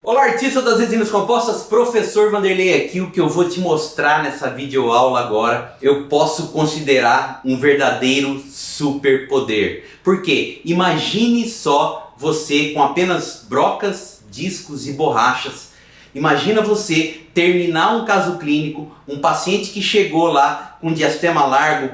Olá, artista das resinas compostas, professor Vanderlei aqui. O que eu vou te mostrar nessa videoaula agora, eu posso considerar um verdadeiro superpoder. Por quê? Imagine só você com apenas brocas, discos e borrachas. Imagina você terminar um caso clínico, um paciente que chegou lá com diastema largo,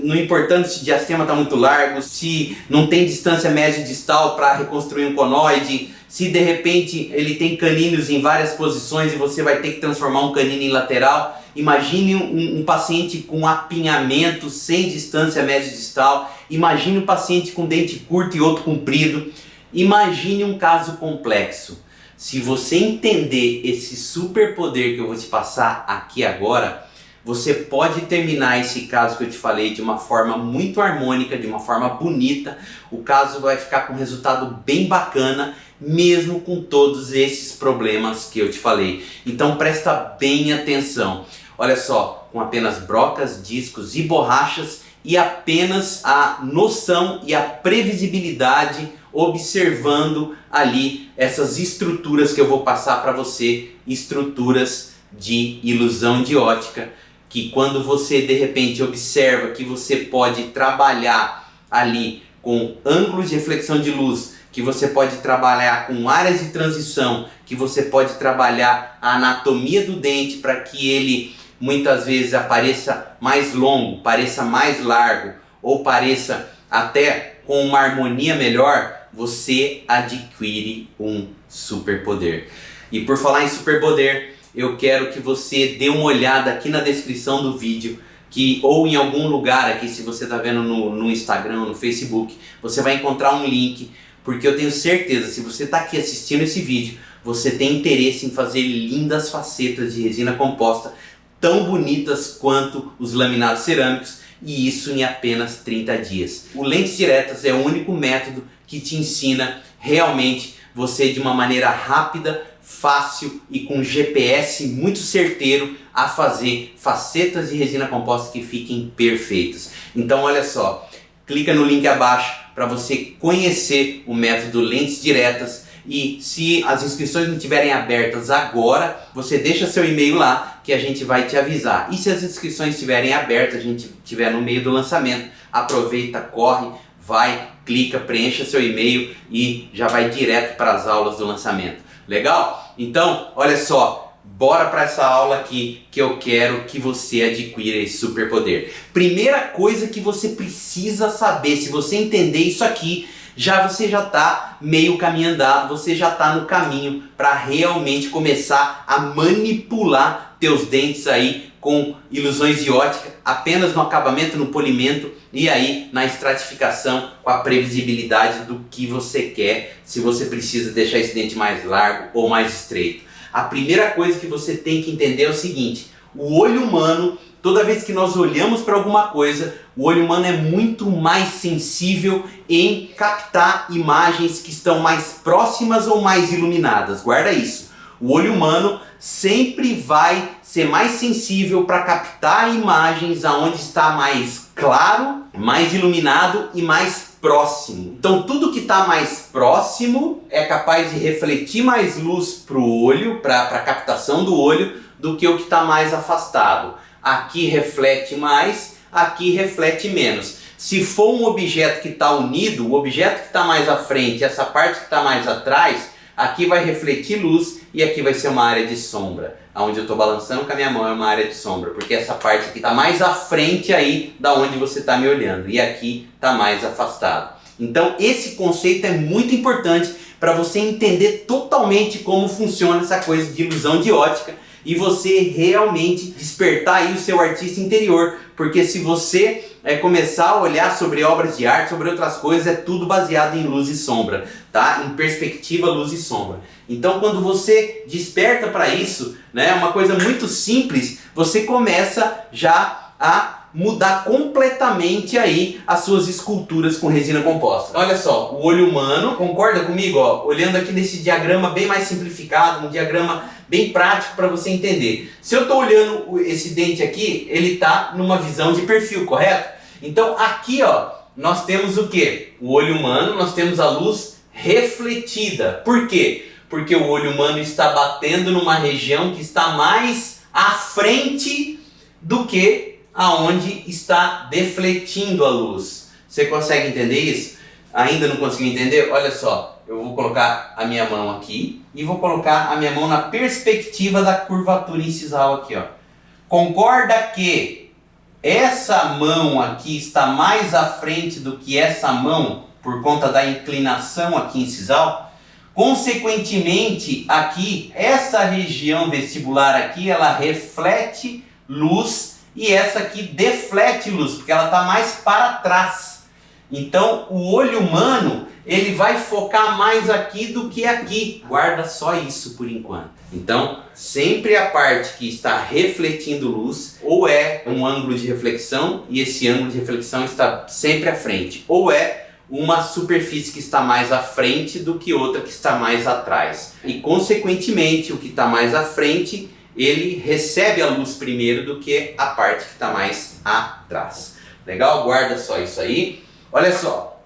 não importando se o diastema está muito largo, se não tem distância médio-distal para reconstruir um conoide, se de repente ele tem caníneos em várias posições e você vai ter que transformar um canino em lateral. Imagine um paciente com apinhamento sem distância médio-distal, imagine um paciente com dente curto e outro comprido, imagine um caso complexo. Se você entender esse superpoder que eu vou te passar aqui agora, você pode terminar esse caso que eu te falei de uma forma muito harmônica, de uma forma bonita. O caso vai ficar com um resultado bem bacana, mesmo com todos esses problemas que eu te falei. Então presta bem atenção. Olha só, com apenas brocas, discos e borrachas e apenas a noção e a previsibilidade observando ali essas estruturas que eu vou passar para você, estruturas de ilusão de ótica, que quando você de repente observa que você pode trabalhar ali com ângulos de reflexão de luz, que você pode trabalhar com áreas de transição, que você pode trabalhar a anatomia do dente para que ele muitas vezes apareça mais longo, pareça mais largo ou pareça até com uma harmonia melhor, você adquire um superpoder. E por falar em superpoder, eu quero que você dê uma olhada aqui na descrição do vídeo, ou em algum lugar aqui, se você está vendo no Instagram, no Facebook, você vai encontrar um link, porque eu tenho certeza, se você está aqui assistindo esse vídeo, você tem interesse em fazer lindas facetas de resina composta, tão bonitas quanto os laminados cerâmicos, e isso em apenas 30 dias. O Lentes Diretas é o único método que te ensina realmente você de uma maneira rápida, fácil e com GPS muito certeiro a fazer facetas de resina composta que fiquem perfeitas. Então olha só, clica no link abaixo para você conhecer o método Lentes Diretas, e se as inscrições não estiverem abertas agora, você deixa seu e-mail lá que a gente vai te avisar. E se as inscrições estiverem abertas, a gente estiver no meio do lançamento, aproveita, corre, vai, clica, preencha seu e-mail e já vai direto para as aulas do lançamento. Legal? Então, olha só, bora para essa aula aqui que eu quero que você adquira esse superpoder. Primeira coisa que você precisa saber, se você entender isso aqui, você já está meio caminho andado, você já está no caminho para realmente começar a manipular teus dentes aí com ilusões de ótica, apenas no acabamento, no polimento e aí na estratificação com a previsibilidade do que você quer, se você precisa deixar esse dente mais largo ou mais estreito. A primeira coisa que você tem que entender é o seguinte: o olho humano, toda vez que nós olhamos para alguma coisa, o olho humano é muito mais sensível em captar imagens que estão mais próximas ou mais iluminadas. Guarda isso. O olho humano sempre vai ser mais sensível para captar imagens aonde está mais claro, mais iluminado e mais próximo. Então tudo que está mais próximo é capaz de refletir mais luz para o olho, para a captação do olho, do que o que está mais afastado. Aqui reflete mais, aqui reflete menos. Se for um objeto que está unido, o objeto que está mais à frente, essa parte que está mais atrás, aqui vai refletir luz e aqui vai ser uma área de sombra. Onde eu estou balançando com a minha mão é uma área de sombra, porque essa parte aqui está mais à frente aí da onde você está me olhando, e aqui está mais afastado. Então esse conceito é muito importante para você entender totalmente como funciona essa coisa de ilusão de ótica e você realmente despertar aí o seu artista interior, porque se você começar a olhar sobre obras de arte, sobre outras coisas, é tudo baseado em luz e sombra, tá? Em perspectiva, luz e sombra. Então quando você desperta para isso, né, uma coisa muito simples, você começa já a mudar completamente aí as suas esculturas com resina composta. Olha só, o olho humano, concorda comigo? Ó, olhando aqui nesse diagrama bem mais simplificado, um diagrama bem prático para você entender. Se eu estou olhando esse dente aqui, ele está numa visão de perfil, correto? Então aqui, ó, nós temos o que? O olho humano, nós temos a luz refletida. Por quê? porque o olho humano está batendo numa região que está mais à frente do que aonde está defletindo a luz. Você consegue entender isso? Ainda não conseguiu entender? Olha só, eu vou colocar a minha mão aqui e vou colocar a minha mão na perspectiva da curvatura incisal aqui, ó. Concorda que essa mão aqui está mais à frente do que essa mão por conta da inclinação aqui incisal? Consequentemente, aqui, essa região vestibular aqui, ela reflete luz e essa aqui deflete luz, porque ela está mais para trás. Então, o olho humano, ele vai focar mais aqui do que aqui. Guarda só isso por enquanto. Então, sempre a parte que está refletindo luz, ou é um ângulo de reflexão, e esse ângulo de reflexão está sempre à frente, ou é uma superfície que está mais à frente do que outra que está mais atrás. E, consequentemente, o que está mais à frente, ele recebe a luz primeiro do que a parte que está mais atrás. Legal? Guarda só isso aí. Olha só,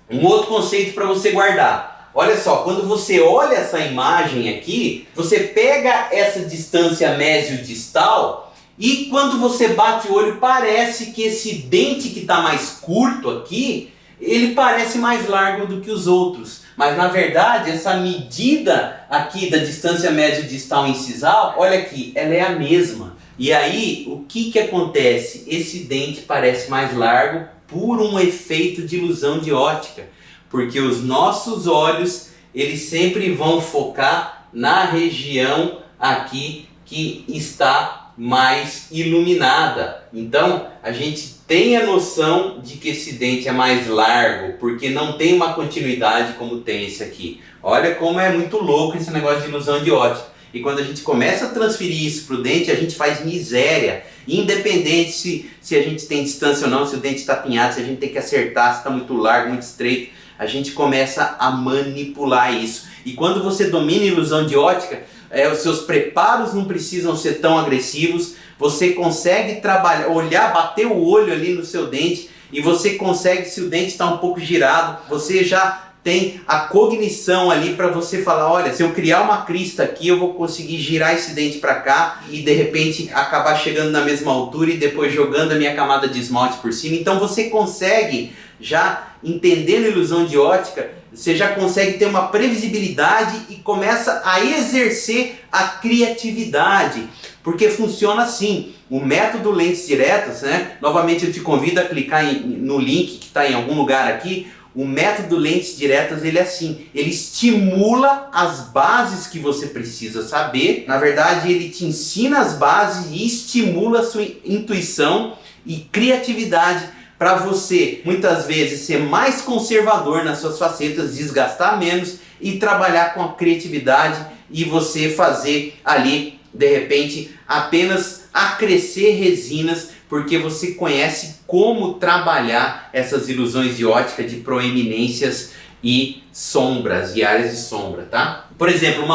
um outro conceito para você guardar. Olha só, quando você olha essa imagem aqui, você pega essa distância mesiodistal e quando você bate o olho, parece que esse dente que está mais curto aqui, ele parece mais largo do que os outros. Mas na verdade, essa medida aqui da distância mesiodistal incisal, olha aqui, ela é a mesma. E aí, o que acontece? Esse dente parece mais largo por um efeito de ilusão de ótica. Porque os nossos olhos, eles sempre vão focar na região aqui que está mais iluminada. Então, a gente tem a noção de que esse dente é mais largo, porque não tem uma continuidade como tem esse aqui. Olha como é muito louco esse negócio de ilusão de ótica. E quando a gente começa a transferir isso para o dente, a gente faz miséria. Independente se a gente tem distância ou não, se o dente está apinhado, se a gente tem que acertar, se está muito largo, muito estreito, a gente começa a manipular isso. E quando você domina a ilusão de ótica, os seus preparos não precisam ser tão agressivos, você consegue trabalhar, olhar, bater o olho ali no seu dente e você consegue, se o dente está um pouco girado, você já tem a cognição ali para você falar, olha, se eu criar uma crista aqui, eu vou conseguir girar esse dente para cá e de repente acabar chegando na mesma altura e depois jogando a minha camada de esmalte por cima. Então você consegue, já entendendo a ilusão de ótica, você já consegue ter uma previsibilidade e começa a exercer a criatividade. Porque funciona assim, o método lentes diretas, né? Novamente eu te convido a clicar no link que está em algum lugar aqui. O método lentes diretas, ele é assim, ele estimula as bases que você precisa saber. Na verdade, ele te ensina as bases e estimula a sua intuição e criatividade para você, muitas vezes, ser mais conservador nas suas facetas, desgastar menos e trabalhar com a criatividade e você fazer ali, de repente, apenas acrescer resinas, porque você conhece como trabalhar essas ilusões de ótica de proeminências e sombras, e áreas de sombra, tá? Por exemplo, um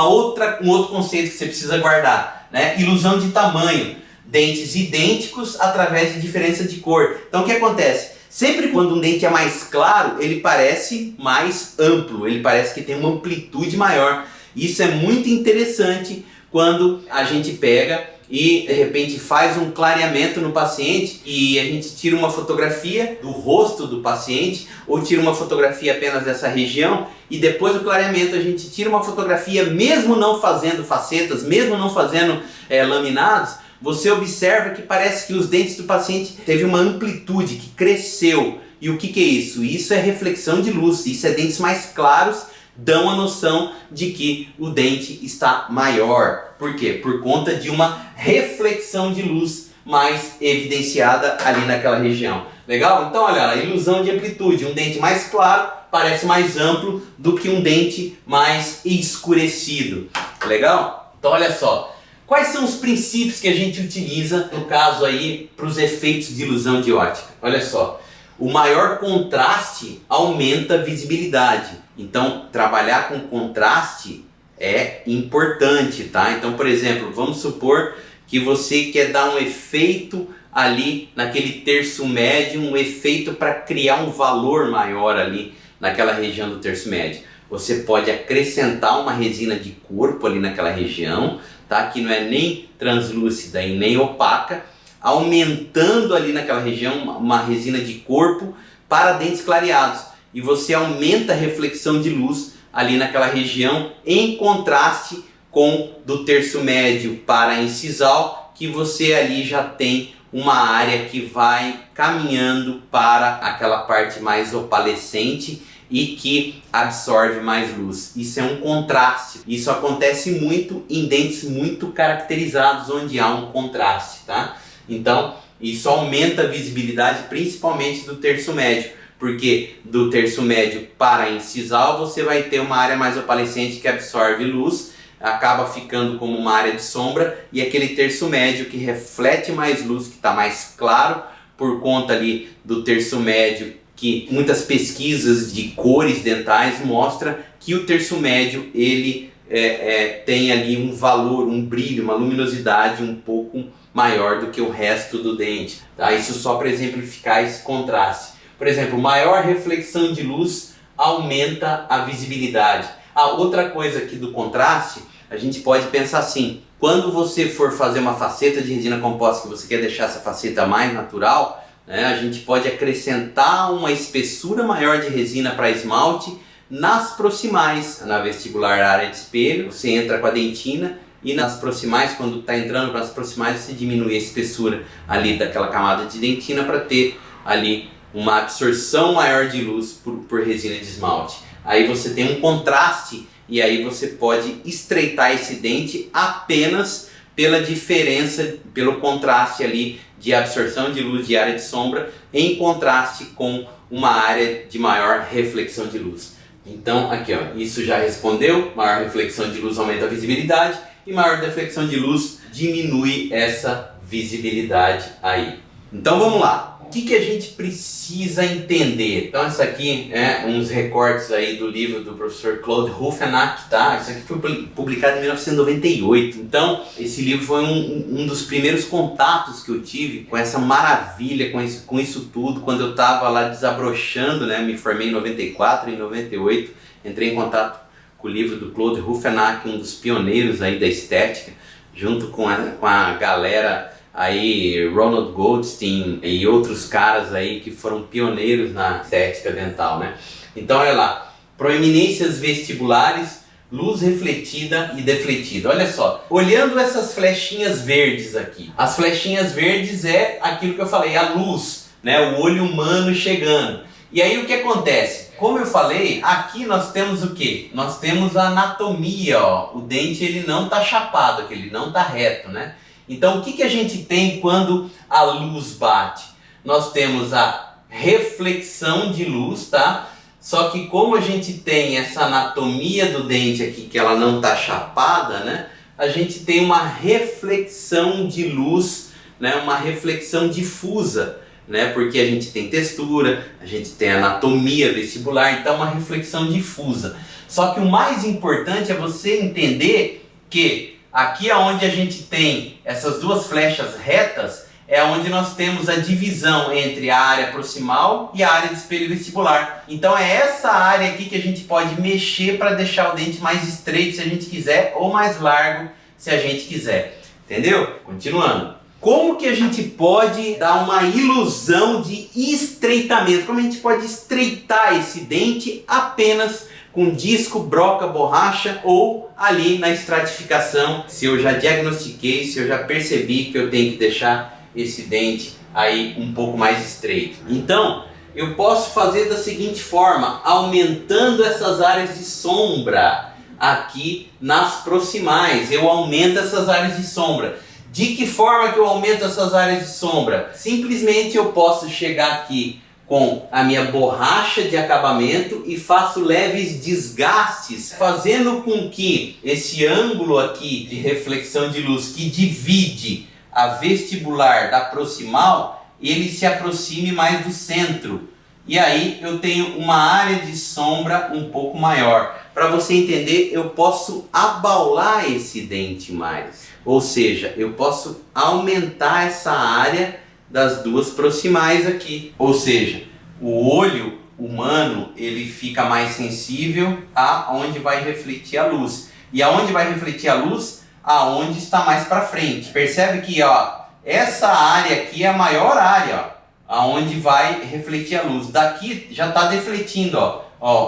outro conceito que você precisa guardar, né? Ilusão de tamanho, dentes idênticos através de diferença de cor. Então o que acontece? Sempre quando um dente é mais claro, ele parece mais amplo, ele parece que tem uma amplitude maior. Isso é muito interessante quando a gente pega e de repente faz um clareamento no paciente e a gente tira uma fotografia do rosto do paciente ou tira uma fotografia apenas dessa região e depois do clareamento a gente tira uma fotografia mesmo não fazendo facetas, mesmo não fazendo laminados, você observa que parece que os dentes do paciente teve uma amplitude, que cresceu. E o que é isso? Isso é reflexão de luz, isso é dentes mais claros, dão a noção de que o dente está maior. Por quê? Por conta de uma reflexão de luz mais evidenciada ali naquela região. Legal? Então olha lá, ilusão de amplitude. Um dente mais claro parece mais amplo do que um dente mais escurecido. Legal? Então olha só. Quais são os princípios que a gente utiliza, no caso aí, para os efeitos de ilusão de ótica? Olha só. O maior contraste aumenta a visibilidade. Então, trabalhar com contraste é importante, tá? Então, por exemplo, vamos supor que você quer dar um efeito ali naquele terço médio, um efeito para criar um valor maior ali naquela região do terço médio. Você pode acrescentar uma resina de corpo ali naquela região, tá? Que não é nem translúcida e nem opaca, aumentando ali naquela região uma resina de corpo para dentes clareados. E você aumenta a reflexão de luz ali naquela região, em contraste com do terço médio para incisal, que você ali já tem uma área que vai caminhando para aquela parte mais opalescente e que absorve mais luz. Isso é um contraste. Isso acontece muito em dentes muito caracterizados, onde há um contraste, tá? Então, isso aumenta a visibilidade, principalmente do terço médio, porque do terço médio para incisal você vai ter uma área mais opalescente que absorve luz, acaba ficando como uma área de sombra, e aquele terço médio que reflete mais luz, que está mais claro, por conta ali do terço médio, que muitas pesquisas de cores dentais mostram que o terço médio ele tem ali um valor, um brilho, uma luminosidade um pouco maior do que o resto do dente, tá? Isso só para exemplificar esse contraste. Por exemplo, maior reflexão de luz aumenta a visibilidade. Outra coisa aqui do contraste, a gente pode pensar assim: quando você for fazer uma faceta de resina composta que você quer deixar essa faceta mais natural, né, a gente pode acrescentar uma espessura maior de resina para esmalte nas proximais, na vestibular área de espelho. Você entra com a dentina e nas proximais, quando está entrando para as proximais, você diminui a espessura ali daquela camada de dentina para ter ali uma absorção maior de luz por resina de esmalte. Aí você tem um contraste e aí você pode estreitar esse dente apenas pela diferença, pelo contraste ali de absorção de luz de área de sombra em contraste com uma área de maior reflexão de luz. Então aqui ó, isso já respondeu: maior reflexão de luz aumenta a visibilidade e maior deflexão de luz diminui essa visibilidade aí. Então vamos lá. O que a gente precisa entender? Então isso aqui é uns recortes aí do livro do professor Claude Ruffenacht, tá? Isso aqui foi publicado em 1998. Então esse livro foi um dos primeiros contatos que eu tive com essa maravilha, com isso tudo, quando eu estava lá desabrochando, né? Me formei em 94, em 98, entrei em contato com o livro do Claude Ruffenacht, um dos pioneiros aí da estética, junto com a galera aí, Ronald Goldstein e outros caras aí que foram pioneiros na estética dental, né? Então olha lá, proeminências vestibulares, luz refletida e defletida. Olha só, olhando essas flechinhas verdes aqui, as flechinhas verdes é aquilo que eu falei, a luz, né? O olho humano chegando. E aí o que acontece? Como eu falei, aqui nós temos o que? Nós temos a anatomia, ó. O dente ele não está chapado, ele não está reto, né? Então o que a gente tem quando a luz bate? Nós temos a reflexão de luz, tá? Só que como a gente tem essa anatomia do dente aqui, que ela não está chapada, né? A gente tem uma reflexão de luz, né? Uma reflexão difusa, né? Porque a gente tem textura, a gente tem anatomia vestibular, então uma reflexão difusa. Só que o mais importante é você entender que aqui onde a gente tem essas duas flechas retas é onde nós temos a divisão entre a área proximal e a área de espelho vestibular. Então é essa área aqui que a gente pode mexer para deixar o dente mais estreito se a gente quiser, ou mais largo se a gente quiser. Entendeu? Continuando. Como que a gente pode dar uma ilusão de estreitamento? Como a gente pode estreitar esse dente apenas com disco, broca, borracha ou ali na estratificação, se eu já diagnostiquei, se eu já percebi que eu tenho que deixar esse dente aí um pouco mais estreito. Então, eu posso fazer da seguinte forma, aumentando essas áreas de sombra aqui nas proximais. Eu aumento essas áreas de sombra. De que forma que eu aumento essas áreas de sombra? Simplesmente eu posso chegar aqui com a minha borracha de acabamento e faço leves desgastes, fazendo com que esse ângulo aqui de reflexão de luz que divide a vestibular da proximal, ele se aproxime mais do centro. E aí eu tenho uma área de sombra um pouco maior. Para você entender, eu posso abaular esse dente mais. Ou seja, eu posso aumentar essa área das duas proximais aqui. Ou seja, o olho humano ele fica mais sensível aonde vai refletir a luz. E aonde vai refletir a luz? Aonde está mais para frente. Percebe que essa área aqui é a maior área, aonde vai refletir a luz. Daqui já está defletindo,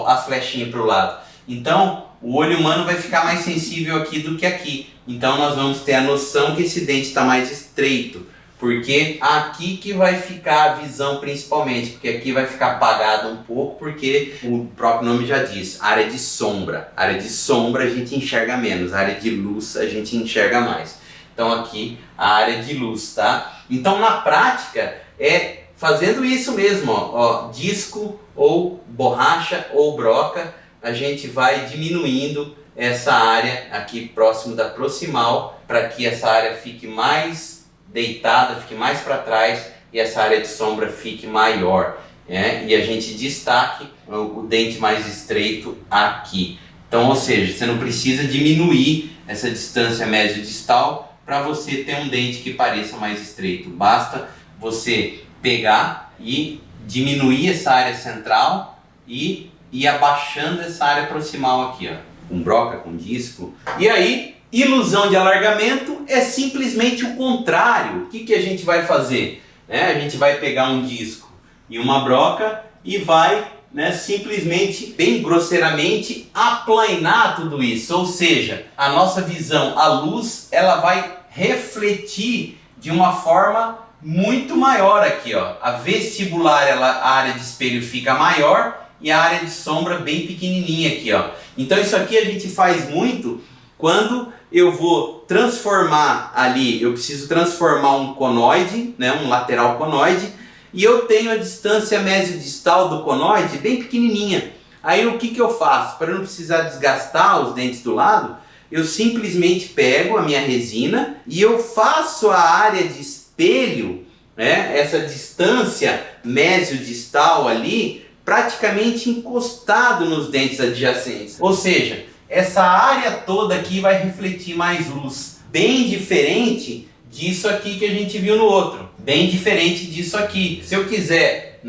as flechinhas para o lado. Então o olho humano vai ficar mais sensível aqui do que aqui. Então nós vamos ter a noção que esse dente está mais estreito, porque aqui que vai ficar a visão principalmente, porque aqui vai ficar apagado um pouco, porque o próprio nome já diz, área de sombra. Área de sombra a gente enxerga menos, área de luz a gente enxerga mais. Então aqui a área de luz, tá? Então na prática é fazendo isso mesmo, disco ou borracha ou broca, a gente vai diminuindo essa área aqui próximo da proximal, para que essa área fique mais deitada, fique mais para trás e essa área de sombra fique maior, e a gente destaque o dente mais estreito aqui. Então, ou seja, você não precisa diminuir essa distância médio-distal para você ter um dente que pareça mais estreito. Basta você pegar e diminuir essa área central e ir abaixando essa área proximal aqui, com broca, com disco. E aí, ilusão de alargamento é simplesmente o contrário. O que a gente vai fazer? A gente vai pegar um disco e uma broca e vai simplesmente, bem grosseiramente, aplanar tudo isso. Ou seja, a nossa visão, a luz, ela vai refletir de uma forma muito maior aqui. A vestibular, a área de espelho fica maior e a área de sombra bem pequenininha aqui. Então isso aqui a gente faz muito quando eu vou transformar ali, eu preciso transformar um conoide, um lateral conoide, e eu tenho a distância mesodistal do conoide bem pequenininha. Aí o que eu faço? Para não precisar desgastar os dentes do lado, eu simplesmente pego a minha resina e eu faço a área de espelho, essa distância mesodistal ali, praticamente encostado nos dentes adjacentes. Ou seja, essa área toda aqui vai refletir mais luz. Bem diferente disso aqui que a gente viu no outro. Bem diferente disso aqui. Se eu quiser,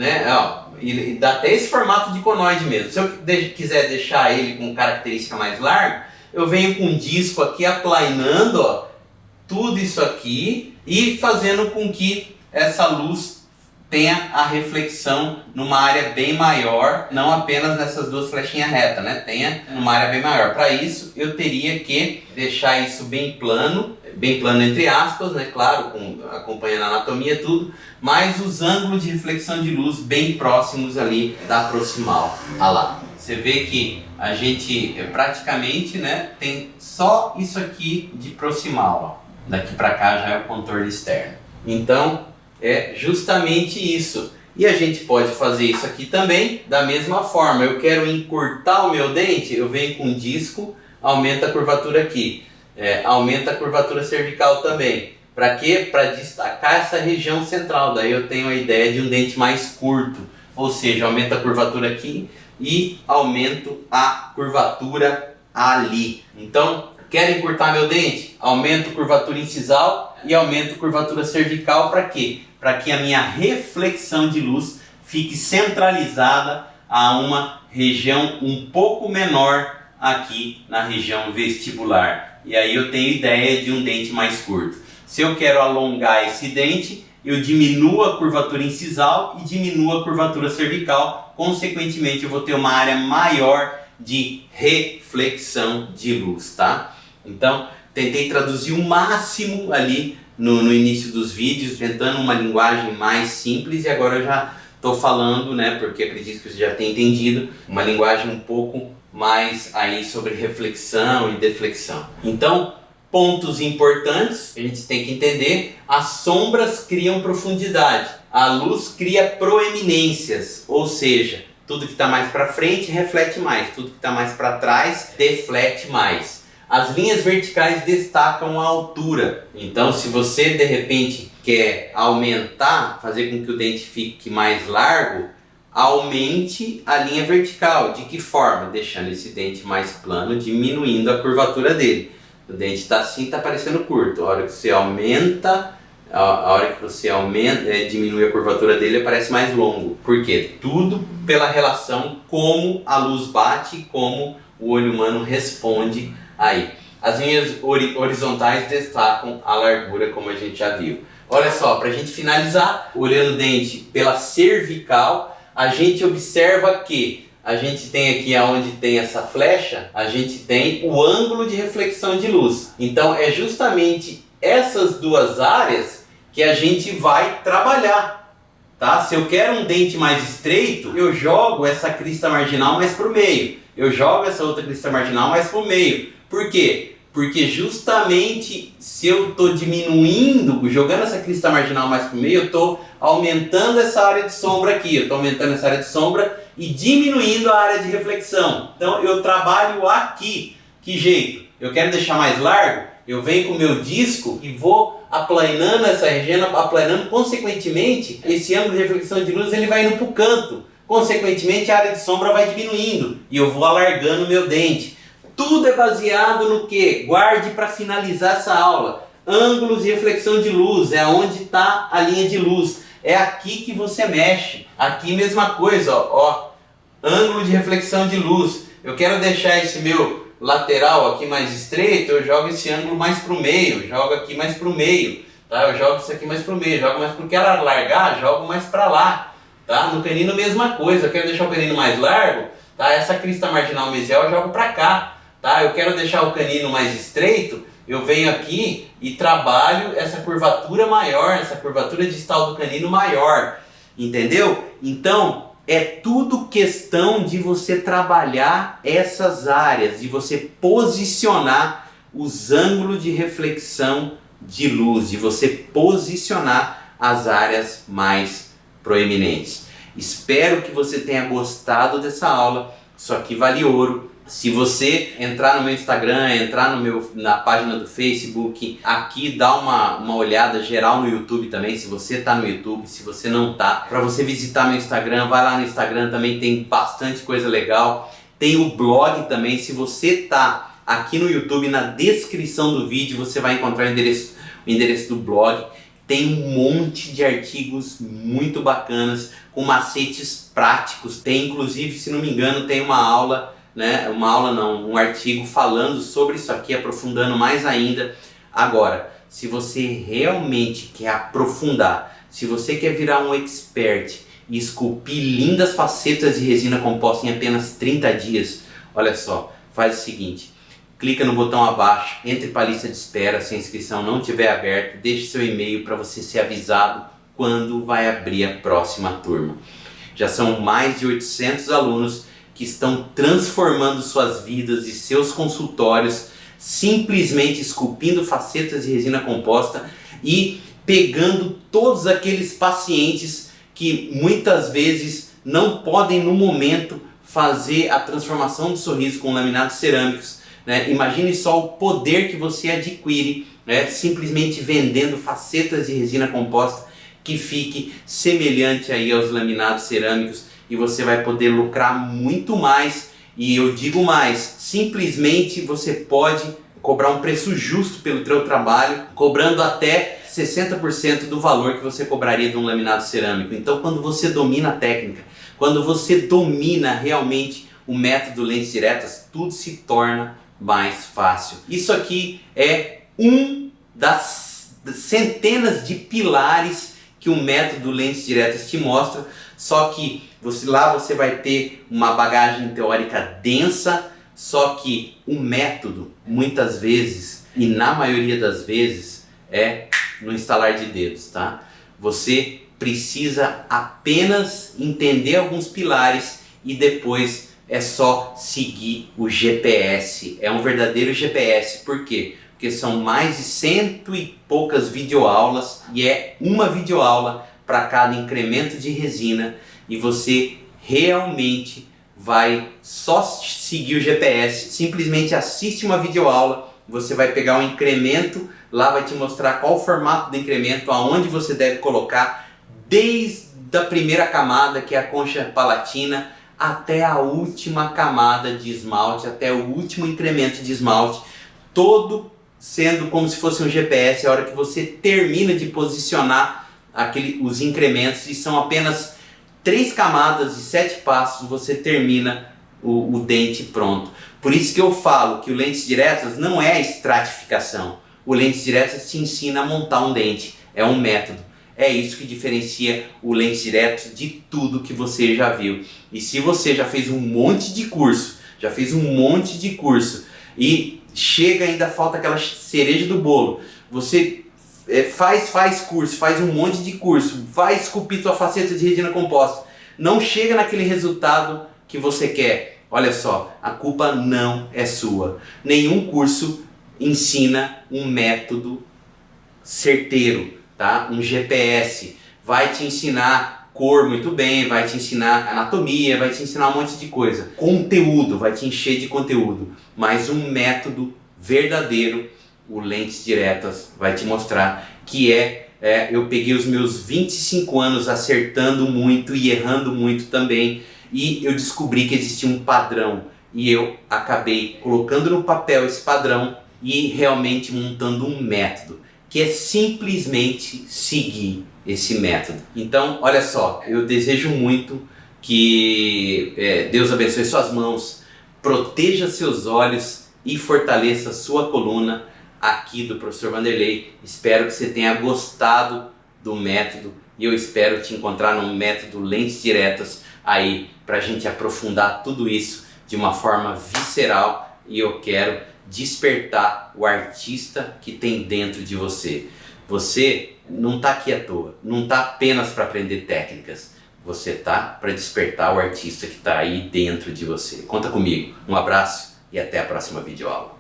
ele dá até esse formato de conoide mesmo. Se eu quiser deixar ele com característica mais larga, eu venho com um disco aqui aplanando tudo isso aqui e fazendo com que essa luz tenha a reflexão numa área bem maior, não apenas nessas duas flechinhas retas, tenha numa área bem maior. Para isso eu teria que deixar isso bem plano entre aspas, claro, acompanhando a anatomia e tudo, mas os ângulos de reflexão de luz bem próximos ali da proximal. Lá, você vê que a gente praticamente tem só isso aqui de proximal, daqui para cá já é o contorno externo. Então é justamente isso. E a gente pode fazer isso aqui também da mesma forma. Eu quero encurtar o meu dente, eu venho com um disco, aumenta a curvatura aqui, aumenta a curvatura cervical também. Para quê? Para destacar essa região central. Daí eu tenho a ideia de um dente mais curto, ou seja, aumenta a curvatura aqui e aumento a curvatura ali. Então, quero encurtar meu dente? Aumento a curvatura incisal e aumento a curvatura cervical. Para quê? Para que a minha reflexão de luz fique centralizada a uma região um pouco menor aqui na região vestibular. E aí eu tenho ideia de um dente mais curto. Se eu quero alongar esse dente, eu diminuo a curvatura incisal e diminuo a curvatura cervical. Consequentemente, eu vou ter uma área maior de reflexão de luz, tá? Então, tentei traduzir o máximo ali no início dos vídeos, tentando uma linguagem mais simples, e agora eu já estou falando, porque acredito que você já tenha entendido, uma linguagem um pouco mais aí sobre reflexão e deflexão. Então, pontos importantes que a gente tem que entender: as sombras criam profundidade, a luz cria proeminências, ou seja, tudo que está mais para frente reflete mais, tudo que está mais para trás deflete mais. As linhas verticais destacam a altura. Então, se você de repente quer aumentar, fazer com que o dente fique mais largo, aumente a linha vertical. De que forma? Deixando esse dente mais plano, diminuindo a curvatura dele. O dente está assim, está parecendo curto. A hora que você aumenta a hora que você aumenta, diminui a curvatura dele, parece mais longo. Por quê? Tudo pela relação como a luz bate e como o olho humano responde aí. As linhas horizontais destacam a largura, como a gente já viu. Olha só, para a gente finalizar, olhando o dente pela cervical, a gente observa que a gente tem aqui onde tem essa flecha, a gente tem o ângulo de reflexão de luz. Então é justamente essas duas áreas que a gente vai trabalhar, tá? Se eu quero um dente mais estreito, eu jogo essa crista marginal mais para o meio. Eu jogo essa outra crista marginal mais para o meio. Por quê? Porque justamente se eu estou diminuindo, jogando essa crista marginal mais para o meio, eu estou aumentando essa área de sombra aqui. Eu estou aumentando essa área de sombra e diminuindo a área de reflexão. Então eu trabalho aqui. Que jeito? Eu quero deixar mais largo? Eu venho com o meu disco e vou aplanando essa região, aplanando, consequentemente, esse ângulo de reflexão de luz ele vai indo para o canto. Consequentemente, a área de sombra vai diminuindo e eu vou alargando o meu dente. Tudo é baseado no que? Guarde para finalizar essa aula. Ângulos de reflexão de luz, é onde está a linha de luz. É aqui que você mexe. Aqui mesma coisa, ó. Ângulo de reflexão de luz. Eu quero deixar esse meu lateral aqui mais estreito, eu jogo esse ângulo mais para o meio, jogo aqui mais para o meio, tá? Eu jogo isso aqui mais para o meio, jogo mais porque ela largar, jogo mais para lá, tá? No canino mesma coisa, eu quero deixar o canino mais largo, tá? Essa crista marginal mesial eu jogo para cá, tá? Eu quero deixar o canino mais estreito, eu venho aqui e trabalho essa curvatura maior, essa curvatura distal do canino maior, entendeu? Então é tudo questão de você trabalhar essas áreas, de você posicionar os ângulos de reflexão de luz, de você posicionar as áreas mais proeminentes. Espero que você tenha gostado dessa aula, isso aqui vale ouro. Se você entrar no meu Instagram, entrar na página do Facebook, aqui dá uma olhada geral no YouTube também, se você está no YouTube, se você não está. Para você visitar meu Instagram, vai lá no Instagram, também tem bastante coisa legal. Tem o blog também, se você está aqui no YouTube, na descrição do vídeo, você vai encontrar o endereço do blog. Tem um monte de artigos muito bacanas, com macetes práticos. Tem inclusive, se não me engano, tem uma aula... um artigo falando sobre isso aqui, aprofundando mais ainda. Agora, se você realmente quer aprofundar, se você quer virar um expert e esculpir lindas facetas de resina composta em apenas 30 dias, olha só, faz o seguinte, clica no botão abaixo, entre para a lista de espera, se a inscrição não estiver aberta, deixe seu e-mail para você ser avisado quando vai abrir a próxima turma. Já são mais de 800 alunos que estão transformando suas vidas e seus consultórios, simplesmente esculpindo facetas de resina composta e pegando todos aqueles pacientes que muitas vezes não podem no momento fazer a transformação de sorriso com laminados cerâmicos, né? Imagine só o poder que você adquire, né? Simplesmente vendendo facetas de resina composta que fique semelhante aí aos laminados cerâmicos. E você vai poder lucrar muito mais, e eu digo mais, simplesmente você pode cobrar um preço justo pelo seu trabalho, cobrando até 60% do valor que você cobraria de um laminado cerâmico. Então quando você domina a técnica, quando você domina realmente o método lentes diretas, tudo se torna mais fácil. Isso aqui é um das centenas de pilares que o método lentes diretas te mostra, só que lá você vai ter uma bagagem teórica densa, só que o método, muitas vezes, e na maioria das vezes, é no instalar de dedos, tá? Você precisa apenas entender alguns pilares e depois é só seguir o GPS. É um verdadeiro GPS, por quê? Porque são mais de 100 e poucas videoaulas e é uma videoaula para cada incremento de resina, e você realmente vai só seguir o GPS, simplesmente assiste uma videoaula, você vai pegar um incremento, lá vai te mostrar qual o formato do incremento, aonde você deve colocar, desde a primeira camada, que é a concha palatina, até a última camada de esmalte, até o último incremento de esmalte, todo sendo como se fosse um GPS a hora que você termina de posicionar os incrementos, e são apenas 3 camadas e 7 passos, você termina o dente pronto. Por isso que eu falo que o Lentes Diretas não é a estratificação. O Lentes Diretas te ensina a montar um dente, é um método. É isso que diferencia o Lentes Diretas de tudo que você já viu. E se você já fez um monte de curso, e chega, ainda falta aquela cereja do bolo, você faz curso, faz um monte de curso, vai esculpir tua faceta de resina composta, não chega naquele resultado que você quer, olha só, a culpa não é sua. Nenhum curso ensina um método certeiro, tá? Um GPS. Vai te ensinar cor muito bem, vai te ensinar anatomia, vai te ensinar um monte de coisa. Conteúdo, vai te encher de conteúdo. Mas um método verdadeiro, o Lentes Diretas vai te mostrar, que eu peguei os meus 25 anos acertando muito e errando muito também, e eu descobri que existia um padrão, e eu acabei colocando no papel esse padrão e realmente montando um método, que é simplesmente seguir esse método. Então, olha só, eu desejo muito que Deus abençoe suas mãos, proteja seus olhos e fortaleça sua coluna aqui do Professor Vanderlei. Espero que você tenha gostado do método, e eu espero te encontrar no método Lentes Diretas aí para a gente aprofundar tudo isso de uma forma visceral, e eu quero despertar o artista que tem dentro de você. Você não está aqui à toa, não está apenas para aprender técnicas, você está para despertar o artista que está aí dentro de você. Conta comigo, um abraço e até a próxima videoaula.